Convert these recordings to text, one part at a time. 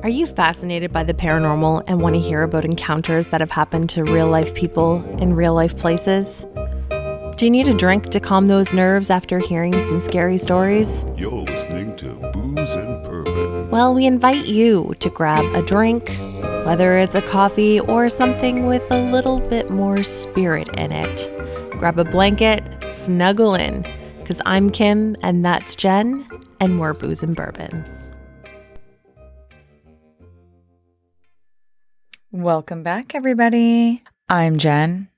Are you fascinated by the paranormal and want to hear about encounters that have happened to real-life people in real-life places? Do you need a drink to calm those nerves after hearing some scary stories? You're listening to Booze and Bourbon. Well, we invite you to grab a drink, whether it's a coffee or something with a little bit more spirit in it. Grab a blanket, snuggle in, because I'm Kim and that's Jen, and we're Booze and Bourbon. Welcome back, everybody. I'm Jen.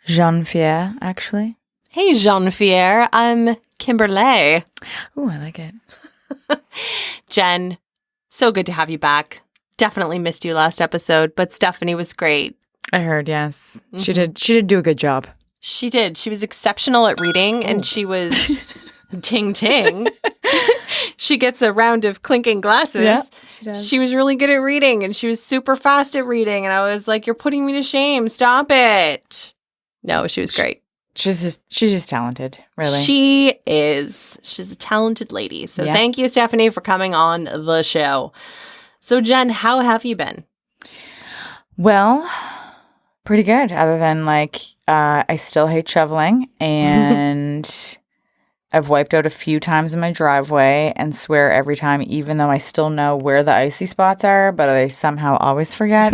Jean-Pierre, actually. Hey, Jean-Pierre. I'm Kimberly. Ooh, I like it. Jen, so good to have you back. Definitely missed you last episode, but Stephanie was great. I heard, yes. Mm-hmm. She did do a good job. She did. She was exceptional at reading, and she was ting ting. She gets a round of clinking glasses. Yeah, she does. She was really good at reading, and she was super fast at reading, and I was like, you're putting me to shame. Stop it. No, she was great. She's just talented, really. She is. She's a talented lady. So Thank you, Stephanie, for coming on the show. So, Jen, how have you been? Well, pretty good, other than, I still hate shoveling, and I've wiped out a few times in my driveway and swear every time, even though I still know where the icy spots are, but I somehow always forget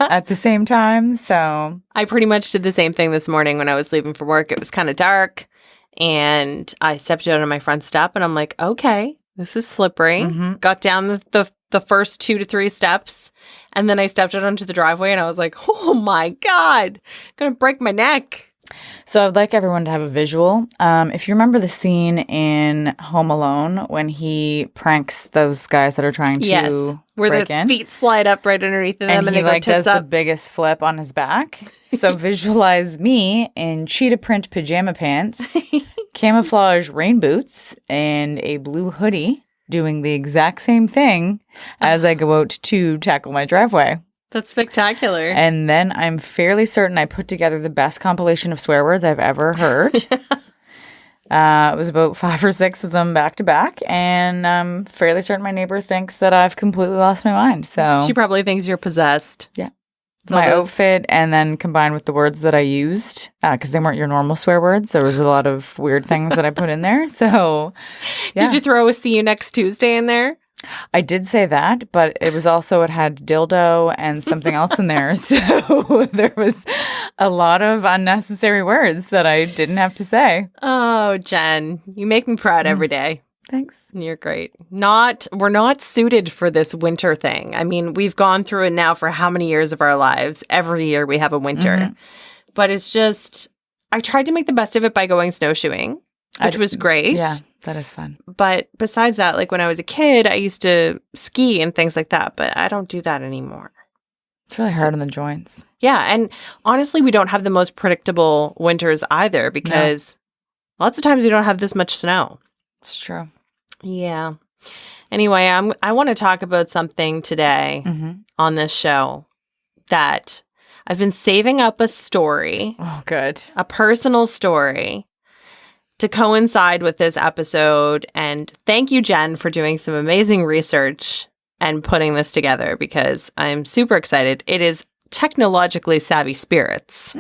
at the same time, so. I pretty much did the same thing this morning when I was leaving for work. It was kind of dark, and I stepped out on my front step, and I'm like, okay, this is slippery. Mm-hmm. Got down the first 2 to 3 steps, and then I stepped out onto the driveway, and I was like, oh my God, I'm going to break my neck. So I'd like everyone to have a visual. If you remember the scene in Home Alone when he pranks those guys that are trying to where break the in, feet slide up right underneath them, and he they go does up. the biggest flip on his back. So visualize me in cheetah print pajama pants, camouflage rain boots, and a blue hoodie doing the exact same thing as I go out to tackle my driveway. That's spectacular. And then I'm fairly certain I put together the best compilation of swear words I've ever heard. It was about 5 or 6 of them back to back. And I'm fairly certain my neighbor thinks that I've completely lost my mind. So she probably thinks you're possessed. Yeah. My outfit, and then combined with the words that I used, because they weren't your normal swear words. There was a lot of weird things that I put in there. So, yeah. Did you throw a see you next Tuesday in there? I did say that, but it had dildo and something else in there. So there was a lot of unnecessary words that I didn't have to say. Oh, Jen, you make me proud every day. Thanks. You're great. We're not suited for this winter thing. I mean, we've gone through it now for how many years of our lives? Every year we have a winter. Mm-hmm. But it's just, I tried to make the best of it by going snowshoeing, which was great. Yeah. That is fun. But besides that, when I was a kid, I used to ski and things like that, but I don't do that anymore. It's really hard on the joints. Yeah, and honestly, we don't have the most predictable winters either because lots of times we don't have this much snow. It's true. Yeah. Anyway, I want to talk about something today on this show that I've been saving up a story. Oh, good. A personal story to coincide with this episode. And thank you, Jen, for doing some amazing research and putting this together because I'm super excited. It is technologically savvy spirits.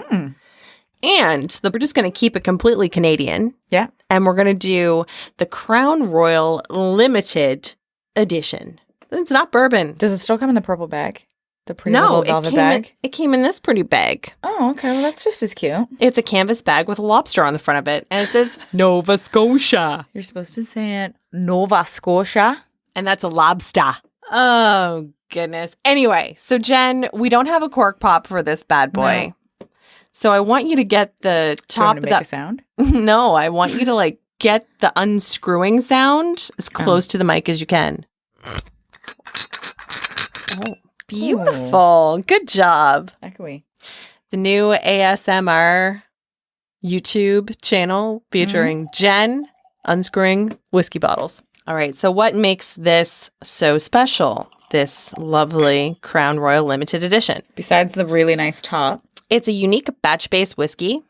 And we're just going to keep it completely Canadian. Yeah. And we're going to do the Crown Royal Limited Edition. It's not bourbon. Does it still come in the purple bag? The pretty little velvet bag? It came in this pretty bag. Oh, okay. Well, that's just as cute. It's a canvas bag with a lobster on the front of it. And it says Nova Scotia. You're supposed to say it. Nova Scotia. And that's a lobster. Oh, goodness. Anyway, so Jen, we don't have a cork pop for this bad boy. No. So I want you to get the top of that. A sound? No, I want you to get the unscrewing sound as close to the mic as you can. Oh. Beautiful. Ooh. Good job. Echoey. The new ASMR YouTube channel featuring Jen unscrewing whiskey bottles. All right. So what makes this so special? This lovely Crown Royal Limited Edition. Besides the really nice top. It's a unique batch-based whiskey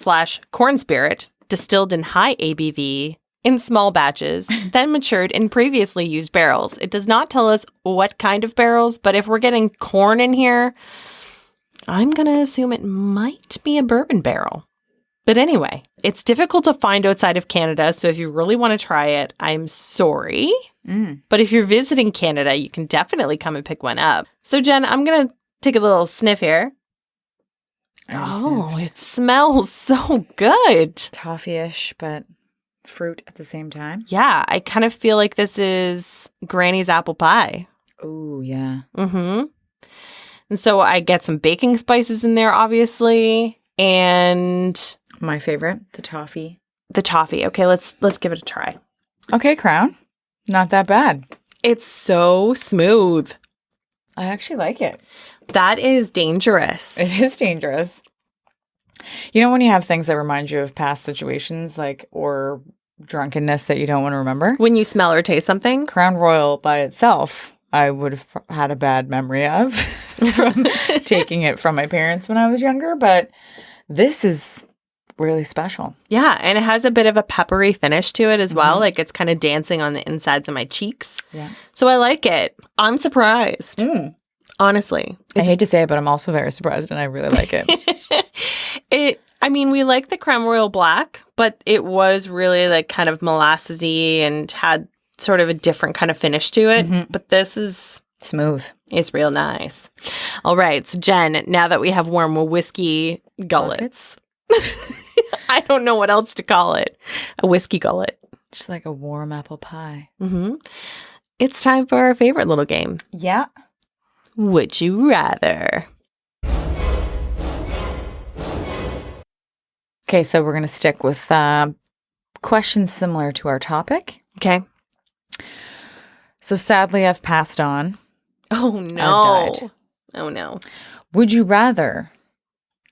/ corn spirit distilled in high ABV in small batches, then matured in previously used barrels. It does not tell us what kind of barrels, but if we're getting corn in here, I'm going to assume it might be a bourbon barrel. But anyway, it's difficult to find outside of Canada, so if you really want to try it, I'm sorry. But if you're visiting Canada, you can definitely come and pick one up. So Jen, I'm going to take a little sniff here. Oh, it smells so good. Toffee-ish, but fruit at the same time. Yeah, I kind of feel like this is Granny's apple pie. Oh, yeah. Mm-hmm. And so I get some baking spices in there, obviously, and my favorite, the toffee. The toffee. Okay, let's give it a try. Okay, Crown. Not that bad. It's so smooth. I actually like it. That is dangerous. It is dangerous. You know when you have things that remind you of past situations, like, or drunkenness that you don't want to remember? When you smell or taste something? Crown Royal by itself, I would have had a bad memory of from taking it from my parents when I was younger, but this is really special. Yeah, and it has a bit of a peppery finish to it as well. Like it's kind of dancing on the insides of my cheeks. Yeah. So I like it. I'm surprised. Honestly. I hate to say it, but I'm also very surprised and I really like it. We like the Creme Royal Black, but it was really like kind of molassesy and had sort of a different kind of finish to it. But this is smooth. It's real nice. All right. So Jen, now that we have warm whiskey gullets. I don't know what else to call it. A whiskey gullet. Just like a warm apple pie. It's time for our favorite little game. Yeah. Would you rather? Okay, so we're going to stick with questions similar to our topic. Okay. So sadly, I've passed on. Oh, no. I've died. Oh, no. Would you rather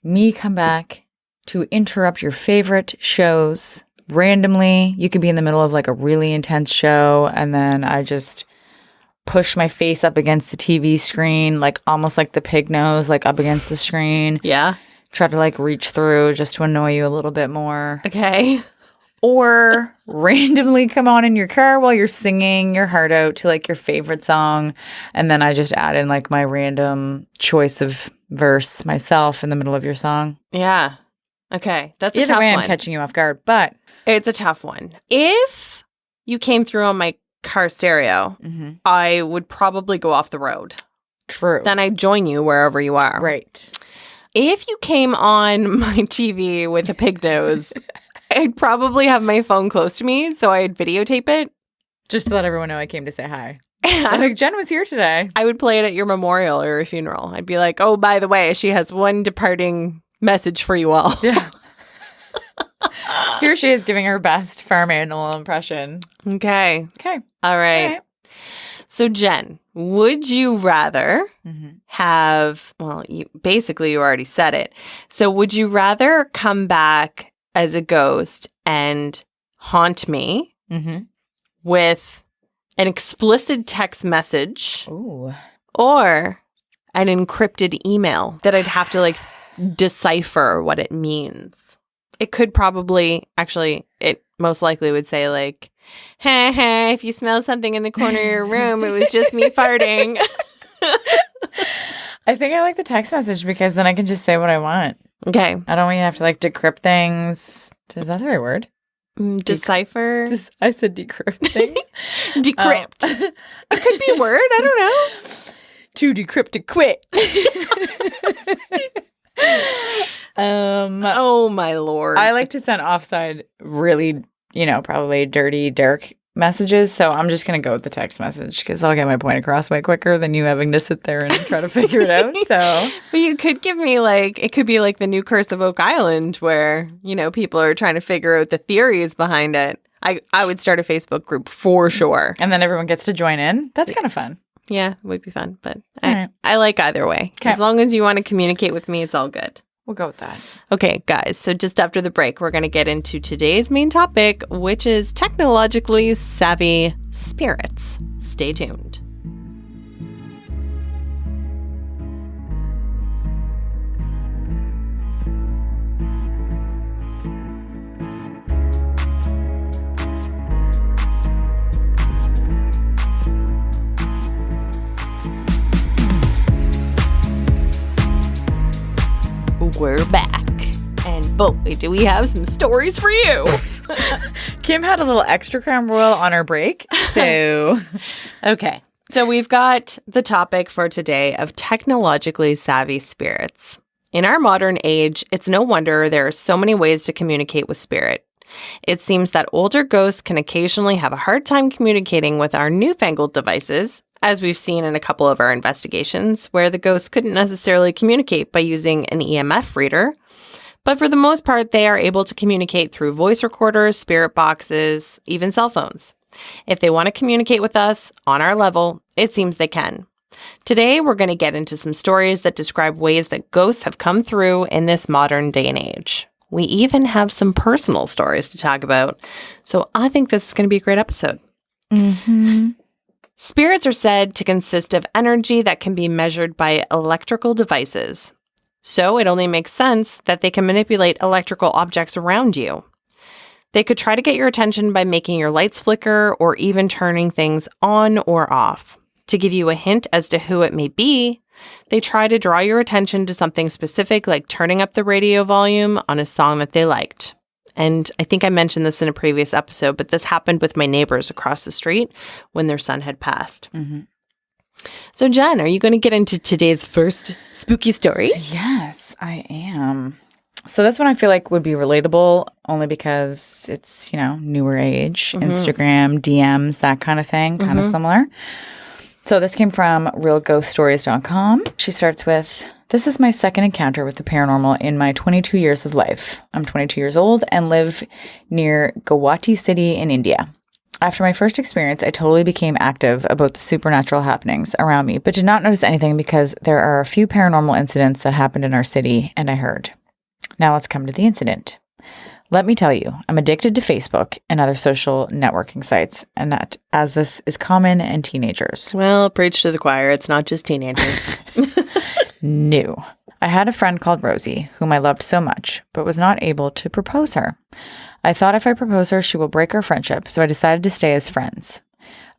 me come back to interrupt your favorite shows randomly? You could be in the middle of like a really intense show and then I just push my face up against the TV screen, like almost like the pig nose, like up against the screen. Yeah. Try to like reach through just to annoy you a little bit more. Okay. Or randomly come on in your car while you're singing your heart out to like your favorite song. And then I just add in like my random choice of verse myself in the middle of your song. Yeah. Okay. That's a Either tough way, one. I'm catching you off guard, but It's a tough one. If you came through on my car stereo, I would probably go off the road. True. Then I'd join you wherever you are. Right. If you came on my TV with a pig nose, I'd probably have my phone close to me, so I'd videotape it. Just to let everyone know I came to say hi. Like, Jen was here today. I would play it at your memorial or a funeral. I'd be like, oh, by the way, she has one departing message for you all. Yeah. Here she is giving her best farm animal impression. Okay. Okay. All right. All right. So, Jen, would you rather have, well, you already said it. So, would you rather come back as a ghost and haunt me with an explicit text message or an encrypted email that I'd have to like decipher what it means? It could probably, actually, it most likely would say like, hey, if you smell something in the corner of your room, it was just me farting. I think I like the text message because then I can just say what I want. Okay. I don't want you to have to like decrypt things. Is that the right word? Decipher? I said decrypt things. Decrypt. It could be a word. I don't know. To decrypt to quit. Oh my Lord. I like to send offside really, probably dirty, dark messages. So I'm just going to go with the text message because I'll get my point across way quicker than you having to sit there and try to figure it out. So, but you could give me like, it could be like the new Curse of Oak Island where, people are trying to figure out the theories behind it. I would start a Facebook group for sure. And then everyone gets to join in. That's kind of fun. Yeah, it would be fun. But right. I like either way. Okay. As long as you want to communicate with me, it's all good. We'll go with that. Okay, guys. So just after the break, we're going to get into today's main topic, which is technologically savvy spirits. Stay tuned. we're back. And boy, do we have some stories for you. Kim had a little extra creme royal on her break. So, okay. So we've got the topic for today of technologically savvy spirits. In our modern age, it's no wonder there are so many ways to communicate with spirit. It seems that older ghosts can occasionally have a hard time communicating with our newfangled devices, as we've seen in a couple of our investigations, where the ghosts couldn't necessarily communicate by using an EMF reader. But for the most part, they are able to communicate through voice recorders, spirit boxes, even cell phones. If they want to communicate with us on our level, it seems they can. Today, we're going to get into some stories that describe ways that ghosts have come through in this modern day and age. We even have some personal stories to talk about. So I think this is going to be a great episode. mm-hmm. Spirits are said to consist of energy that can be measured by electrical devices. So it only makes sense that they can manipulate electrical objects around you. They could try to get your attention by making your lights flicker or even turning things on or off. To give you a hint as to who it may be, they try to draw your attention to something specific, like turning up the radio volume on a song that they liked. And I think I mentioned this in a previous episode, but this happened with my neighbors across the street when their son had passed. Mm-hmm. So, Jen, are you going to get into today's first spooky story? Yes, I am. So this one I feel like would be relatable only because it's, newer age, Instagram, DMs, that kind of thing, kind of similar. So this came from realghoststories.com. She starts with, "This is my second encounter with the paranormal in my 22 years of life. I'm 22 years old and live near Guwahati City in India. After my first experience, I totally became active about the supernatural happenings around me, but did not notice anything because there are a few paranormal incidents that happened in our city and I heard. Now let's come to the incident. Let me tell you, I'm addicted to Facebook and other social networking sites, and that as this is common in teenagers." Well, preach to the choir. It's not just teenagers. No. "I had a friend called Rosie, whom I loved so much, but was not able to propose her. I thought if I propose her, she will break our friendship, so I decided to stay as friends.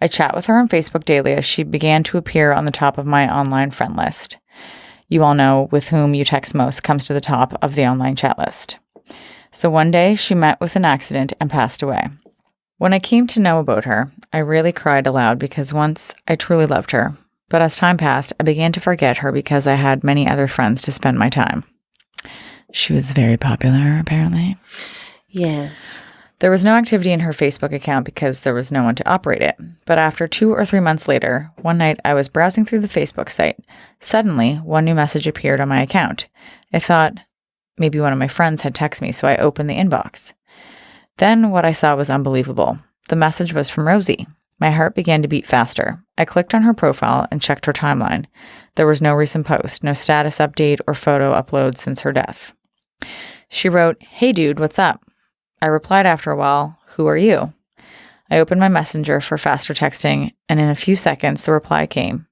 I chat with her on Facebook daily as she began to appear on the top of my online friend list. You all know with whom you text most comes to the top of the online chat list. So one day she met with an accident and passed away. When I came to know about her, I really cried aloud because once I truly loved her. But as time passed, I began to forget her because I had many other friends to spend my time." She was very popular, apparently. Yes. "There was no activity in her Facebook account because there was no one to operate it. But after 2 or 3 months later, one night I was browsing through the Facebook site. Suddenly, one new message appeared on my account. I thought maybe one of my friends had texted me, so I opened the inbox. Then what I saw was unbelievable. The message was from Rosie. My heart began to beat faster. I clicked on her profile and checked her timeline. There was no recent post, no status update or photo upload since her death. She wrote, 'Hey dude, what's up?' I replied after a while, 'Who are you?' I opened my messenger for faster texting, and in a few seconds the reply came,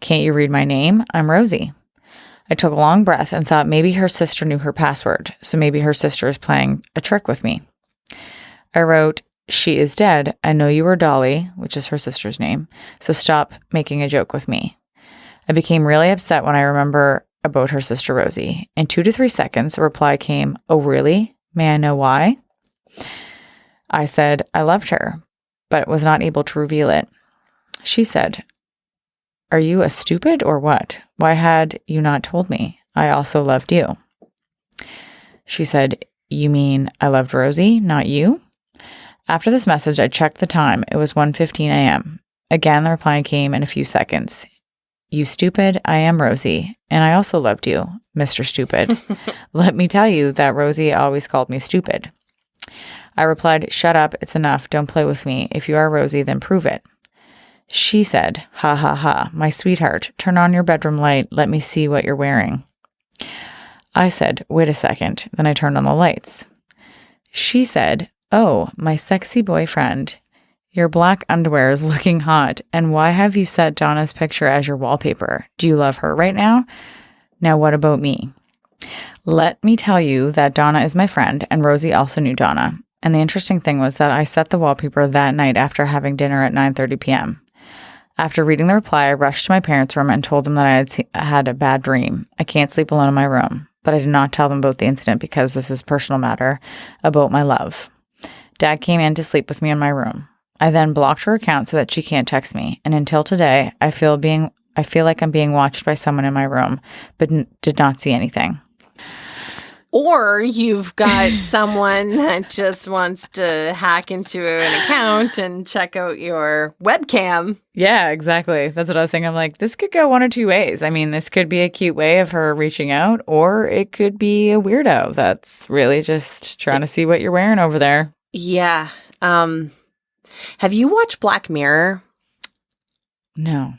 'Can't you read my name? I'm Rosie.' I took a long breath and thought maybe her sister knew her password, so maybe her sister is playing a trick with me. I wrote, 'She is dead. I know you were Dolly,' which is her sister's name, so stop making a joke with me. I became really upset when I remember about her sister Rosie. In 2 to 3 seconds, a reply came, 'Oh, really? May I know why?' I said I loved her, but was not able to reveal it. She said, 'Are you a stupid or what? Why had you not told me? I also loved you.' She said, 'You mean I loved Rosie, not you?' After this message, I checked the time. It was 1:15 a.m. Again, the reply came in a few seconds. 'You stupid, I am Rosie, and I also loved you, Mr. Stupid. Let me tell you that Rosie always called me stupid.' I replied, 'Shut up, it's enough, don't play with me. If you are Rosie, then prove it.' She said, 'Ha ha ha, my sweetheart, turn on your bedroom light, let me see what you're wearing.' I said, 'Wait a second,' then I turned on the lights. She said, 'Oh, my sexy boyfriend, your black underwear is looking hot, and why have you set Donna's picture as your wallpaper? Do you love her right now? Now what about me?' Let me tell you that Donna is my friend, and Rosie also knew Donna. And the interesting thing was that I set the wallpaper that night after having dinner at 9:30 p.m. After reading the reply, I rushed to my parents' room and told them that I had had a bad dream. I can't sleep alone in my room. but I did not tell them about the incident because this is personal matter about my love. Dad came in to sleep with me in my room. I then blocked her account so that she can't text me. And until today, I feel like I'm being watched by someone in my room, but did not see anything. Or you've got someone that just wants to hack into an account and check out your webcam. Yeah, exactly. That's what I was thinking. I'm like, this could go one or two ways. I mean, this could be a cute way of her reaching out, or it could be a weirdo that's really just trying to see what you're wearing over there. Yeah. Have you watched Black Mirror? No.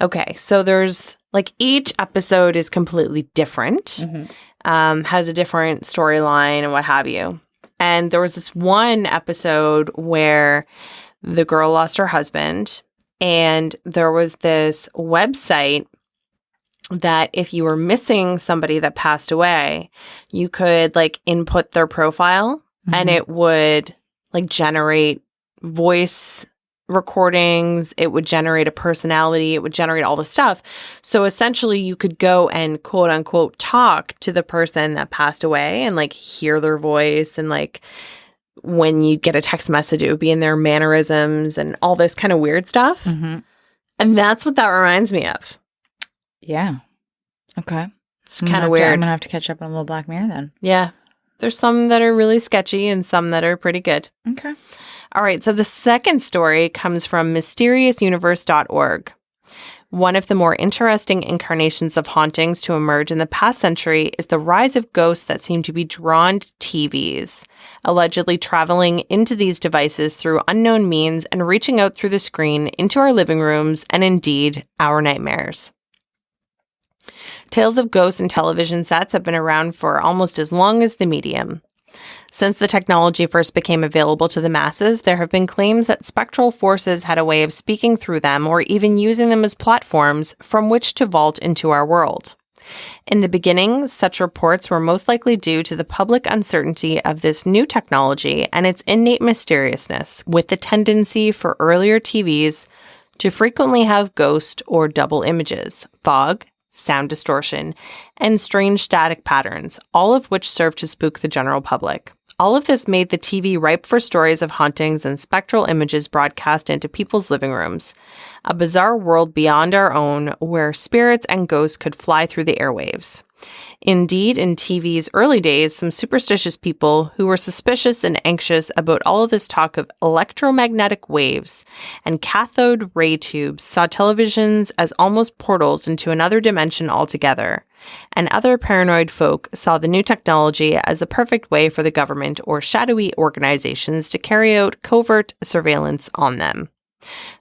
Okay. So there's like each episode is completely different. Has a different storyline and what have you. And there was this one episode where the girl lost her husband, and there was this website that if you were missing somebody that passed away, you could like input their profile and it would like generate voice recordings, it would generate a personality, it would generate all the stuff. So essentially you could go and quote unquote talk to the person that passed away and like hear their voice, and like when you get a text message it would be in their mannerisms and all this kind of weird stuff. And that's what that reminds me of. Yeah. Okay. It's kind of weird. I'm gonna have to catch up on a little Black Mirror then. Yeah. There's some that are really sketchy and some that are pretty good. Okay. All right, so the second story comes from mysteriousuniverse.org. One of the more interesting incarnations of hauntings to emerge in the past century is the rise of ghosts that seem to be drawn to TVs, allegedly traveling into these devices through unknown means and reaching out through the screen into our living rooms and indeed our nightmares. Tales of ghosts and television sets have been around for almost as long as the medium. Since the technology first became available to the masses, there have been claims that spectral forces had a way of speaking through them or even using them as platforms from which to vault into our world. In the beginning, such reports were most likely due to the public uncertainty of this new technology and its innate mysteriousness, with the tendency for earlier TVs to frequently have ghost or double images, fog, sound distortion, and strange static patterns, all of which serve to spook the general public. All of this made the TV ripe for stories of hauntings and spectral images broadcast into people's living rooms, a bizarre world beyond our own where spirits and ghosts could fly through the airwaves. Indeed, in TV's early days, some superstitious people who were suspicious and anxious about all of this talk of electromagnetic waves and cathode ray tubes saw televisions as almost portals into another dimension altogether, and other paranoid folk saw the new technology as the perfect way for the government or shadowy organizations to carry out covert surveillance on them.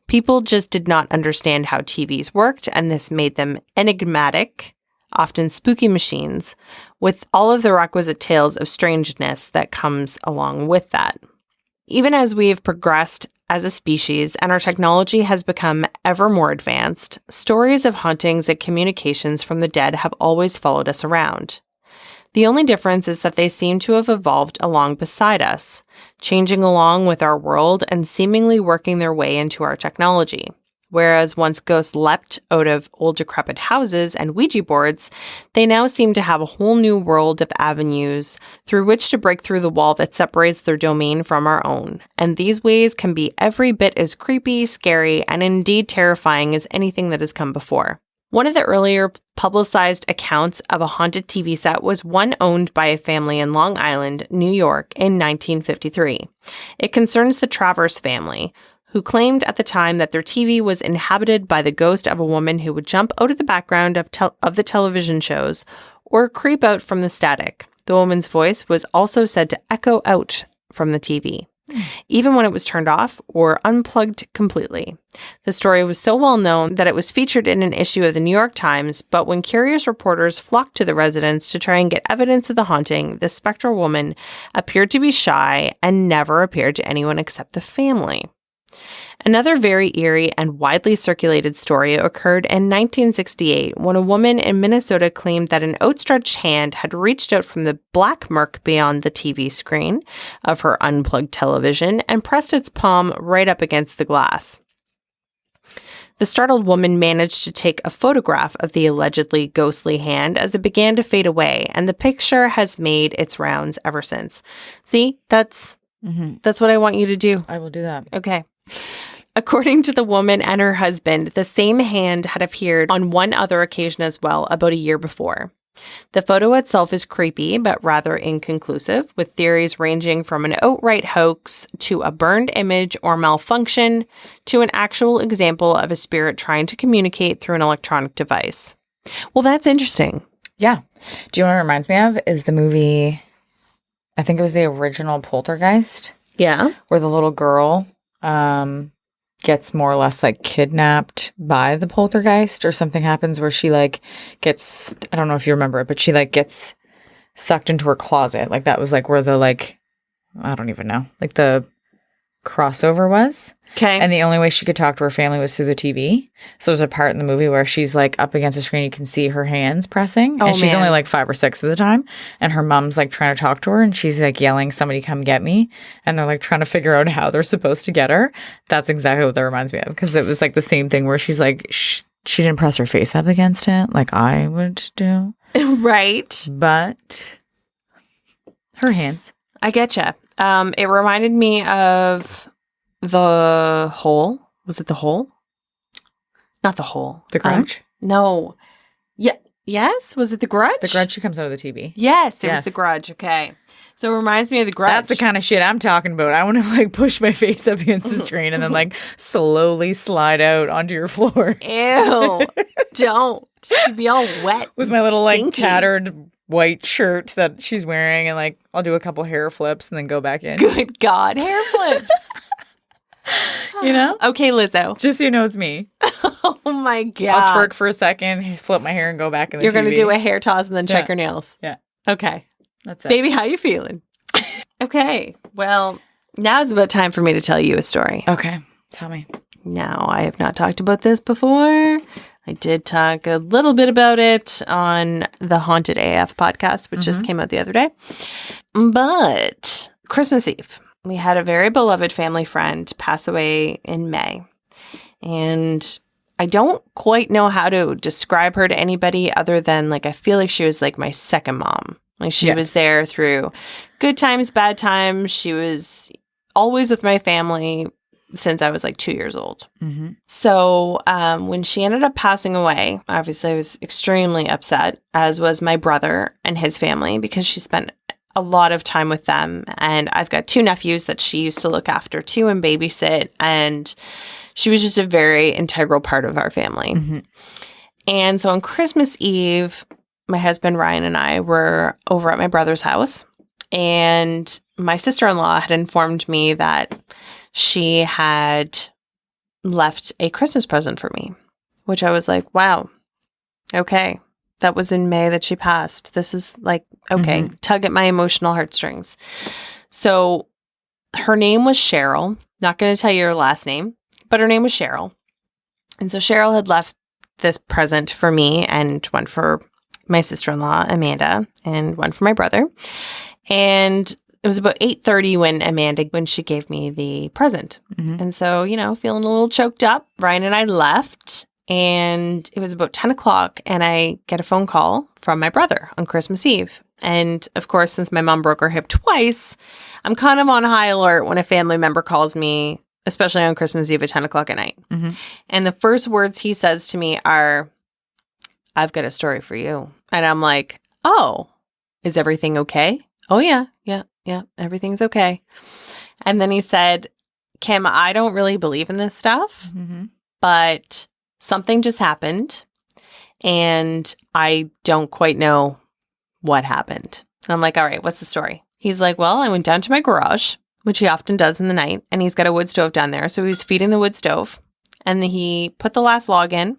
People just did not understand how TVs worked, and this made them enigmatic, often spooky machines, with all of the requisite tales of strangeness that comes along with that. Even as we have progressed as a species and our technology has become ever more advanced, stories of hauntings and communications from the dead have always followed us around. The only difference is that they seem to have evolved along beside us, changing along with our world and seemingly working their way into our technology. Whereas once ghosts leapt out of old decrepit houses and Ouija boards, they now seem to have a whole new world of avenues through which to break through the wall that separates their domain from our own. And these ways can be every bit as creepy, scary, and indeed terrifying as anything that has come before. One of the earlier publicized accounts of a haunted TV set was one owned by a family in Long Island, New York, in 1953. It concerns the Travers family, who claimed at the time that their TV was inhabited by the ghost of a woman who would jump out of the background of the television shows or creep out from the static. The woman's voice was also said to echo out from the TV, even when it was turned off or unplugged completely. The story was so well known that it was featured in an issue of the New York Times, but when curious reporters flocked to the residence to try and get evidence of the haunting, the spectral woman appeared to be shy and never appeared to anyone except the family. Another very eerie and widely circulated story occurred in 1968 when a woman in Minnesota claimed that an outstretched hand had reached out from the black murk beyond the TV screen of her unplugged television and pressed its palm right up against the glass. The startled woman managed to take a photograph of the allegedly ghostly hand as it began to fade away, and the picture has made its rounds ever since. See, that's what I want you to do. I will do that. Okay. According to the woman and her husband, the same hand had appeared on one other occasion as well, about a year before. The photo itself is creepy, but rather inconclusive, with theories ranging from an outright hoax to a burned image or malfunction to an actual example of a spirit trying to communicate through an electronic device. Well, that's interesting. Yeah. Do you know what it reminds me of? Is the movie, I think it was the original Poltergeist, Yeah. where the little girl gets more or less like kidnapped by the poltergeist, or something happens where she like gets, I don't know if you remember it, but she like gets sucked into her closet. Like that was like where the like, I don't even know, like the crossover was. Okay. And the only way she could talk to her family was through the TV. So there's a part in the movie where she's like up against the screen. You can see her hands pressing. And she's only like 5 or 6 at the time. And her mom's like trying to talk to her. And she's like yelling, "Somebody come get me." And they're like trying to figure out how they're supposed to get her. That's exactly what that reminds me of. Because it was like the same thing where she's like, she didn't press her face up against it like I would do. Right. But her hands. I getcha. It reminded me of The Hole. Was it The Hole? Not The Hole. The Grudge? No. Yeah. Yes? Was it The Grudge? The Grudge, she comes out of the TV. Yes, it was The Grudge. Okay. So it reminds me of The Grudge. That's the kind of shit I'm talking about. I want to like push my face up against the screen and then like slowly slide out onto your floor. Ew. Don't. You'd be all wet. With my little like stinky. tattered white shirt that she's wearing, and like I'll do a couple hair flips and then go back in. Good God. Hair flips. You know? Okay, Lizzo. Just so you know it's me. Oh my God. I'll twerk for a second, flip my hair and go back in the You're going to TV. do a hair toss and then check your nails. Yeah. Okay. That's it. Baby, how you feeling? Okay. Well, now's about time for me to tell you a story. Okay. Tell me. Now, I have not talked about this before. I did talk a little bit about it on the Haunted AF podcast, which just came out the other day. But Christmas Eve, we had a very beloved family friend pass away in May. And I don't quite know how to describe her to anybody other than like, I feel like she was like my second mom. Like she was there through good times, bad times. She was always with my family since I was like 2 years old. So when she ended up passing away, obviously I was extremely upset, as was my brother and his family, because she spent a lot of time with them. And I've got 2 nephews that she used to look after too and babysit. And she was just a very integral part of our family. And so on Christmas Eve, my husband Ryan and I were over at my brother's house. And my sister-in-law had informed me that she had left a Christmas present for me, which I was like, wow, okay. That was in May that she passed. This is like, okay, tug at my emotional heartstrings. So her name was Cheryl. Not going to tell you her last name, but her name was Cheryl. And so Cheryl had left this present for me and one for my sister-in-law, Amanda, and one for my brother. And it was about 8:30 when she gave me the present. And so, you know, feeling a little choked up, Ryan and I left, and it was about 10 o'clock, and I get a phone call from my brother on Christmas Eve. And of course, since my mom broke her hip twice, I'm kind of on high alert when a family member calls me, especially on Christmas Eve at 10 o'clock at night. And the first words he says to me are, "I've got a story for you." And I'm like, "Oh, is everything okay?" "Oh, yeah, everything's okay." And then he said, "Kim, I don't really believe in this stuff, but something just happened, and I don't quite know what happened." And I'm like, "All right, what's the story?" He's like, "Well, I went down to my garage," which he often does in the night, and he's got a wood stove down there. So he was feeding the wood stove, and he put the last log in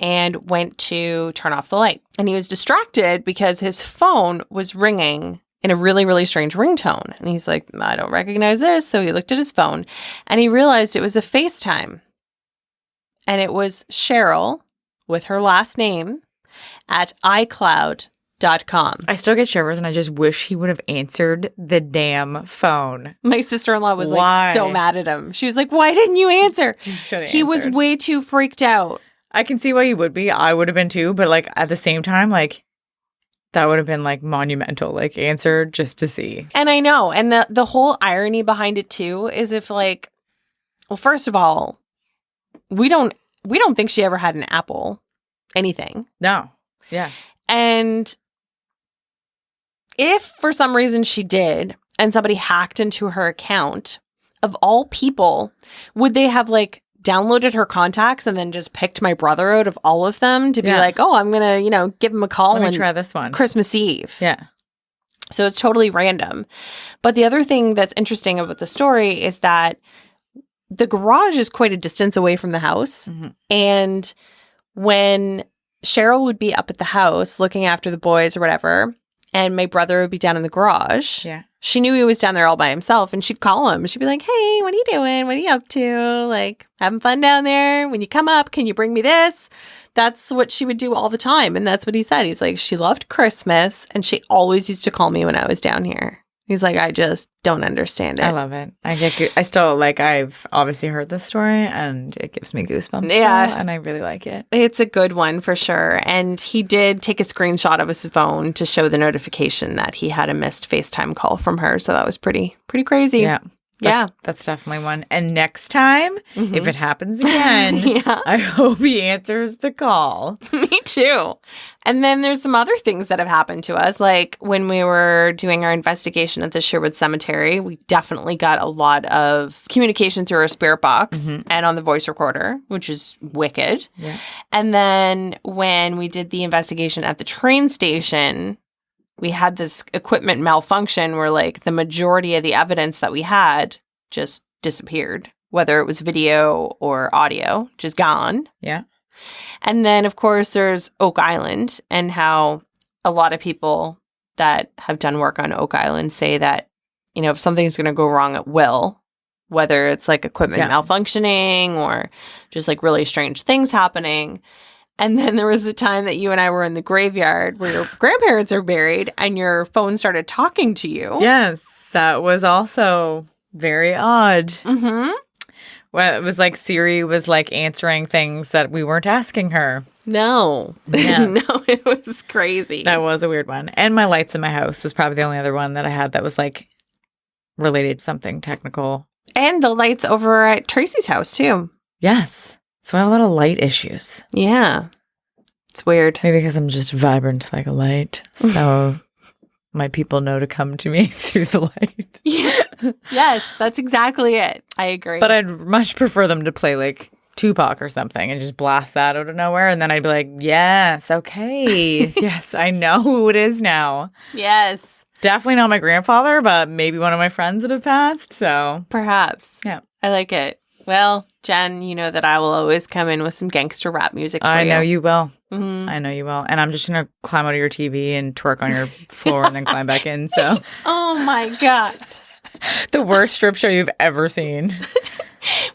and went to turn off the light. And he was distracted because his phone was ringing in a really, really strange ringtone. And he's like, "I don't recognize this." So he looked at his phone and he realized it was a FaceTime. And it was Cheryl with her last name at iCloud.com. I still get shivers, and I just wish he would have answered the damn phone. My sister-in-law was Why? like so mad at him. She was like, why didn't you answer? He was answered. way too freaked out. I can see why you would be. I would have been too. But like at the same time, like that would have been like monumental. Like answer just to see. And I know. And the whole irony behind it too is if like, well, first of all, we don't think she ever had an Apple anything. No. Yeah. And if for some reason she did and somebody hacked into her account, of all people, would they have like downloaded her contacts and then just picked my brother out of all of them to be like, oh, I'm going to, give him a call Let and me try this one. Christmas Eve. Yeah. So it's totally random. But the other thing that's interesting about the story is that the garage is quite a distance away from the house. Mm-hmm. And when Cheryl would be up at the house looking after the boys or whatever, and my brother would be down in the garage. Yeah. She knew he was down there all by himself, and she'd call him. She'd be like, hey, what are you doing? What are you up to? Like, having fun down there? When you come up, can you bring me this? That's what she would do all the time. And that's what he said. He's like, she loved Christmas, and she always used to call me when I was down here. He's like, I just don't understand it. I love it. I still like, I've obviously heard this story and it gives me goosebumps. Yeah. Still, and I really like it. It's a good one for sure. And he did take a screenshot of his phone to show the notification that he had a missed FaceTime call from her. So that was pretty crazy. Yeah. Yeah. That's definitely one. And next time, if it happens again, Yeah. I hope he answers the call. Me too. And then there's some other things that have happened to us. Like when we were doing our investigation at the Sherwood Cemetery, we definitely got a lot of communication through our spirit box and on the voice recorder, which is wicked. Yeah. And then when we did the investigation at the train station, we had this equipment malfunction where like the majority of the evidence that we had just disappeared, whether it was video or audio, just gone. Yeah. And then, of course, there's Oak Island and how a lot of people that have done work on Oak Island say that, if something's going to go wrong, it will, whether it's like equipment malfunctioning or just like really strange things happening. And then there was the time that you and I were in the graveyard where your grandparents are buried and your phone started talking to you. Yes. That was also very odd. Mm-hmm. Well, it was like Siri was like answering things that we weren't asking her. No. Yeah. No, it was crazy. That was a weird one. And my lights in my house was probably the only other one that I had that was like related to something technical. And the lights over at Tracy's house, too. Yes. So I have a lot of light issues. Yeah. It's weird. Maybe because I'm just vibrant like a light. So my people know to come to me through the light. Yeah. Yes, that's exactly it. I agree. But I'd much prefer them to play like Tupac or something and just blast that out of nowhere. And then I'd be like, yes, okay. Yes, I know who it is now. Yes. Definitely not my grandfather, but maybe one of my friends that have passed. So perhaps. Yeah. I like it. Well, Jen, you know that I will always come in with some gangster rap music for you. I know you will. Mm-hmm. I know you will. And I'm just going to climb out of your TV and twerk on your floor and then climb back in. So Oh, my God. the worst strip show you've ever seen.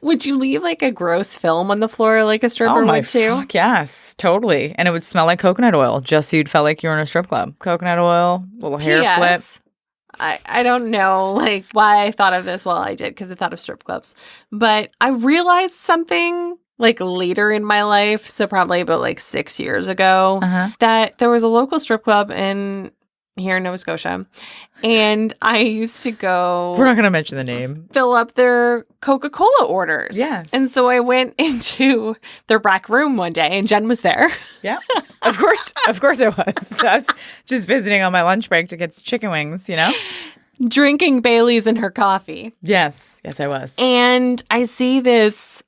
Would you leave like a gross film on the floor like a stripper would too? Fuck yes, totally. And it would smell like coconut oil, just so you'd felt like you were in a strip club. Coconut oil, little hair flip. I don't know like why I thought of this. Well, I did because I thought of strip clubs. But I realized something like later in my life, so probably about like 6 years ago, that there was a local strip club here in Nova Scotia. And I used to go... We're not going to mention the name. ...fill up their Coca-Cola orders. Yes. And so I went into their back room one day and Jen was there. Yeah. Of course I was. I was just visiting on my lunch break to get chicken wings, Drinking Baileys in her coffee. Yes. Yes, I was. And I see this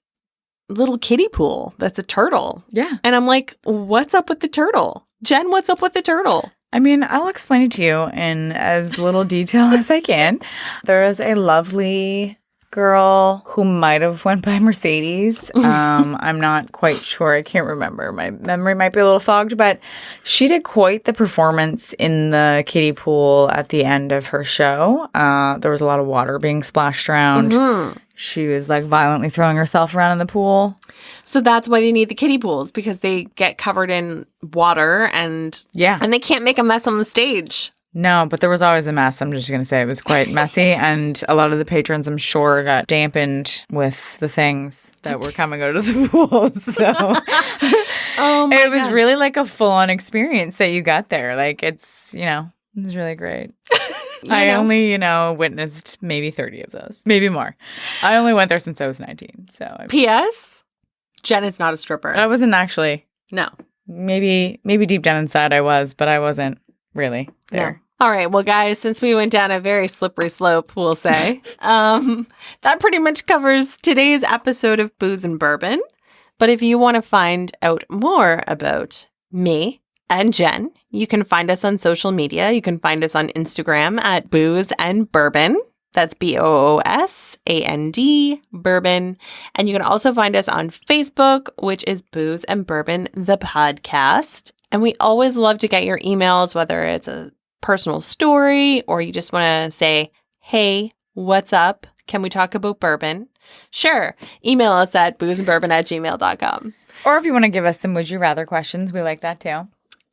little kiddie pool that's a turtle. Yeah. And I'm like, what's up with the turtle? Jen, what's up with the turtle? I mean, I'll explain it to you in as little detail as I can. There is a lovely girl who might have went by Mercedes. I'm not quite sure. I can't remember. My memory might be a little fogged, but she did quite the performance in the kiddie pool at the end of her show. There was a lot of water being splashed around. she was like violently throwing herself around in the pool. So that's why they need the kiddie pools, because they get covered in water and they can't make a mess on the stage. No, but there was always a mess. I'm just going to say it was quite messy. And a lot of the patrons, I'm sure, got dampened with the things that were coming out of the pool. So it was really like a full-on experience that you got there. Like it's, it was really great. I only, witnessed maybe 30 of those, maybe more. I only went there since I was 19. So P.S. Jen is not a stripper. I wasn't actually. No. Maybe deep down inside I was, but I wasn't really there. No. All right. Well, guys, since we went down a very slippery slope, we'll say, that pretty much covers today's episode of Booze and Bourbon. But if you want to find out more about me and Jen, you can find us on social media. You can find us on Instagram at Booze and Bourbon. That's BOOSAND, Bourbon. And you can also find us on Facebook, which is Booze and Bourbon, the podcast. And we always love to get your emails, whether it's a personal story or you just want to say, hey, what's up? Can we talk about bourbon? Sure. Email us at boozeandbourbon@gmail.com. Or if you want to give us some would you rather questions, we like that too.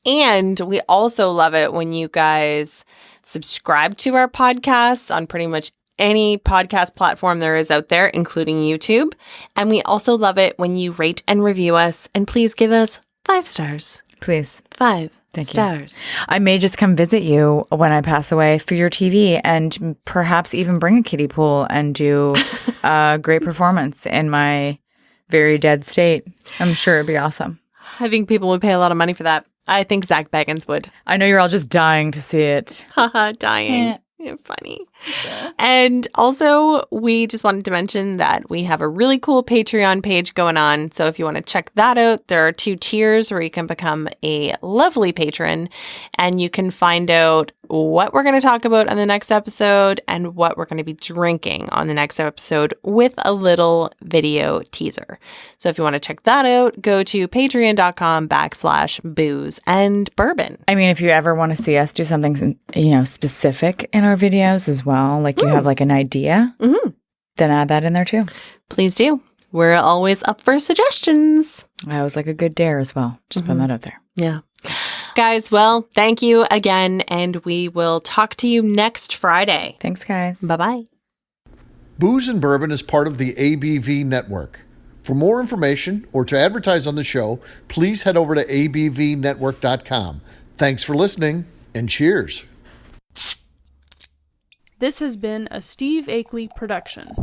And we also love it when you guys subscribe to our podcasts on pretty much any podcast platform there is out there, including YouTube. And we also love it when you rate and review us. And please give us 5 stars. Please. 5 Thank stars. You. I may just come visit you when I pass away through your TV and perhaps even bring a kiddie pool and do a great performance in my very dead state. I'm sure it'd be awesome. I think people would pay a lot of money for that. I think Zach Baggins would. I know you're all just dying to see it. Haha, dying. You're funny. Yeah. And also, we just wanted to mention that we have a really cool Patreon page going on. So if you want to check that out, there are 2 tiers where you can become a lovely patron and you can find out what we're going to talk about on the next episode and what we're going to be drinking on the next episode with a little video teaser. So if you want to check that out, go to patreon.com/booze and bourbon. I mean, if you ever want to see us do something, specific in our videos as well, like you have like an idea, then add that in there too. Please do. We're always up for suggestions. I always like a good dare as well. Just putting that out there. Yeah. Guys, well, thank you again, and we will talk to you next Friday. Thanks, guys. Bye-bye. Booze and Bourbon is part of the ABV network. For more information or to advertise on the show, please head over to abvnetwork.com. Thanks for listening, and cheers. This has been a Steve Akeley production.